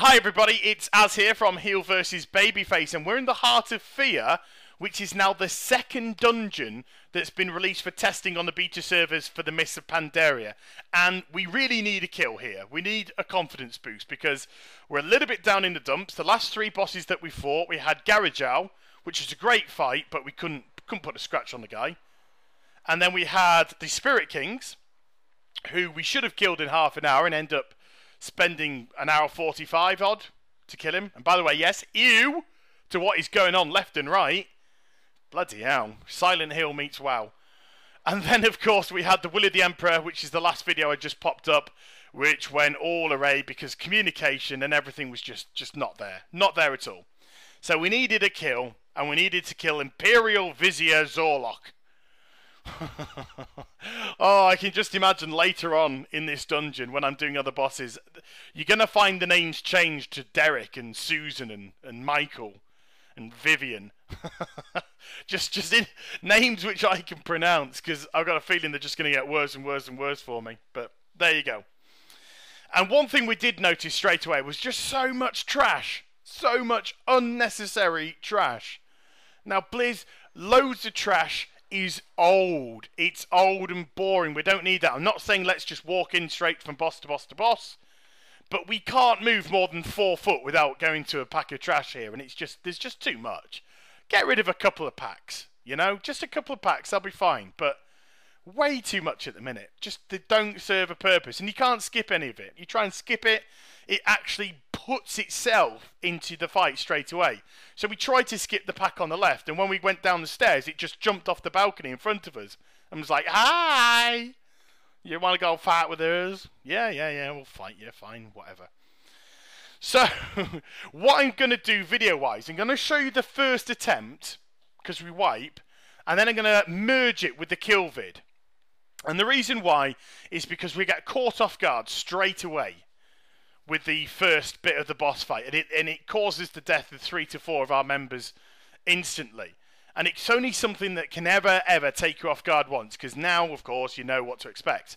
Hi everybody, it's Az here from Heel vs Babyface, and we're in the Heart of Fear, which is now the second dungeon that's been released for testing on the beta servers for the Mists of Pandaria. And we really need a kill here. We need a confidence boost because we're a little bit down in the dumps. The last three bosses that we fought, we had Gara'jal, which was a great fight, but we couldn't put a scratch on the guy. And then we had the Spirit Kings, who we should have killed in half an hour and end up spending an hour 45 odd to kill him. And by the way, yes, ew to what is going on left and right. Bloody hell. Silent Hill meets WoW. And then, of course, we had the Will of the Emperor, which is the last video I just popped up, which went all array because communication and everything was just not there. Not there at all. So we needed a kill, and we needed to kill Imperial Vizier Zor'lok. Oh, I can just imagine later on in this dungeon when I'm doing other bosses, you're going to find the names changed to Derek and Susan and Michael and Vivian. just in names which I can pronounce, because I've got a feeling they're just going to get worse and worse and worse for me. But there you go. And one thing we did notice straight away was just so much trash. So much unnecessary trash. Now, Blizz, loads of trash is old. It's old and boring. We don't need that. I'm not saying let's just walk in straight from boss to boss to boss, but we can't move more than 4 foot without going to a pack of trash here, and there's just too much. Get rid of a couple of packs, you know? Just a couple of packs, they'll be fine, but way too much at the minute. They don't serve a purpose, and you can't skip any of it. You try and skip it, it actually puts itself into the fight straight away. So we tried to skip the pack on the left, and when we went down the stairs, it just jumped off the balcony in front of us and was like, "Hi! You want to go fight with us?" Yeah, we'll fight you, fine, whatever. So, what I'm going to do video-wise, I'm going to show you the first attempt, because we wipe, and then I'm going to merge it with the kill vid. And the reason why is because we get caught off guard straight away with the first bit of the boss fight, and it causes the death of 3 to 4 of our members instantly. And it's only something that can ever take you off guard once, because now, of course, you know what to expect.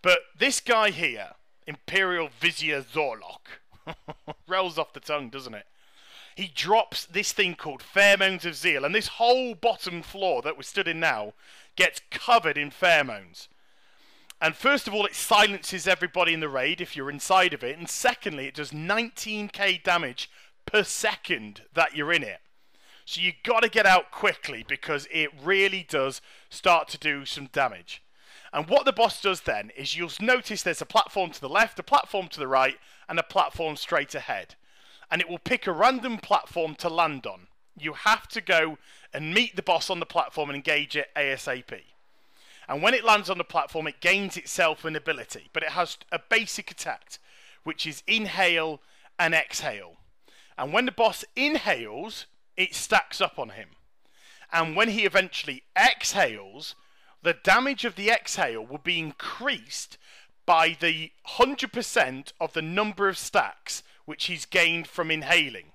But this guy here, Imperial Vizier Zor'lok, rolls off the tongue, doesn't it? He drops this thing called Pheromones of Zeal, and this whole bottom floor that we're stood in now gets covered in pheromones. And first of all, it silences everybody in the raid if you're inside of it. And secondly, it does 19k damage per second that you're in it. So you've got to get out quickly because it really does start to do some damage. And what the boss does then is you'll notice there's a platform to the left, a platform to the right, and a platform straight ahead. And it will pick a random platform to land on. You have to go and meet the boss on the platform and engage it ASAP. And when it lands on the platform, it gains itself an ability. But it has a basic attack, which is inhale and exhale. And when the boss inhales, it stacks up on him. And when he eventually exhales, the damage of the exhale will be increased by the 100% of the number of stacks which he's gained from inhaling.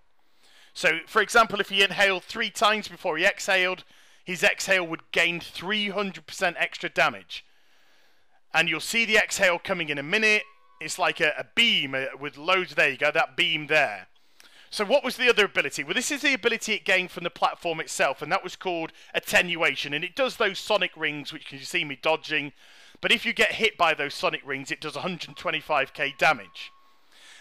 So, for example, if he inhaled 3 times before he exhaled, his exhale would gain 300% extra damage. And you'll see the exhale coming in a minute. It's like a beam with loads. There you go, that beam there. So what was the other ability? Well, this is the ability it gained from the platform itself, and that was called Attenuation. And it does those sonic rings, which you see me dodging. But if you get hit by those sonic rings, it does 125k damage.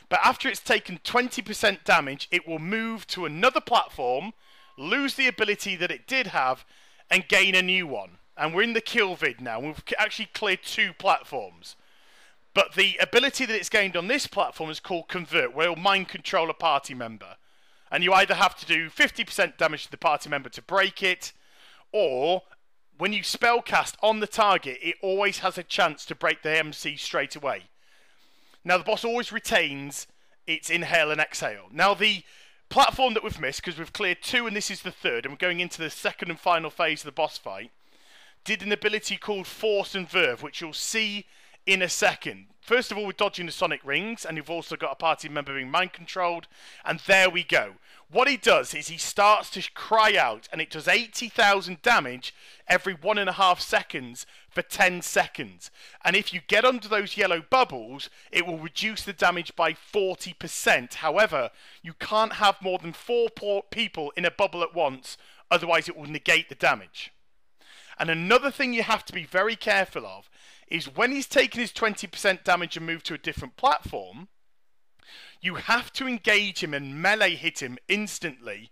But after it's taken 20% damage, it will move to another platform, lose the ability that it did have, and gain a new one. And we're in the kill vid now. We've actually cleared 2 platforms. But the ability that it's gained on this platform is called Convert, where it'll mind control a party member. And you either have to do 50% damage to the party member to break it, or when you spellcast on the target, it always has a chance to break the MC straight away. Now, the boss always retains its inhale and exhale. Now, the platform that we've missed, because we've cleared 2 and this is the 3rd, and we're going into the second and final phase of the boss fight, did an ability called Force and Verve, which you'll see in a second. first of all, we're dodging the sonic rings, and you've also got a party member being mind-controlled, and there we go. What he does is he starts to cry out, and it does 80,000 damage every 1.5 seconds for 10 seconds. And if you get under those yellow bubbles, it will reduce the damage by 40%. However, you can't have more than 4 people in a bubble at once, otherwise it will negate the damage. And another thing you have to be very careful of is when he's taken his 20% damage and moved to a different platform, you have to engage him and melee hit him instantly,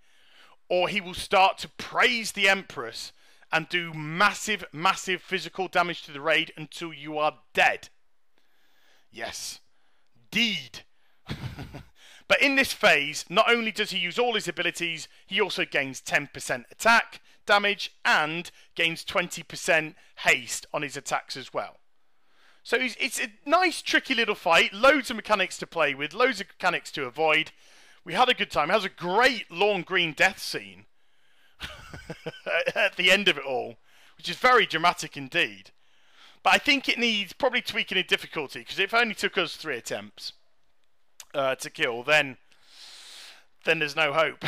or he will start to praise the Empress and do massive, massive physical damage to the raid until you are dead. Yes, deed. But in this phase, not only does he use all his abilities, he also gains 10% attack damage and gains 20% haste on his attacks as well. So it's a nice, tricky little fight. Loads of mechanics to play with, loads of mechanics to avoid. We had a good time. It has a great lawn green death scene at the end of it all, which is very dramatic indeed. But I think it needs probably tweaking in difficulty, because if it only took us 3 attempts to kill, then there's no hope.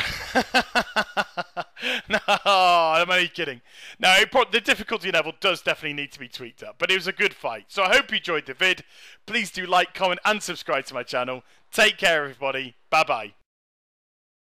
No, I'm only kidding. No, the difficulty level does definitely need to be tweaked up, but it was a good fight. So I hope you enjoyed the vid. Please do like, comment, and subscribe to my channel. Take care, everybody. Bye-bye.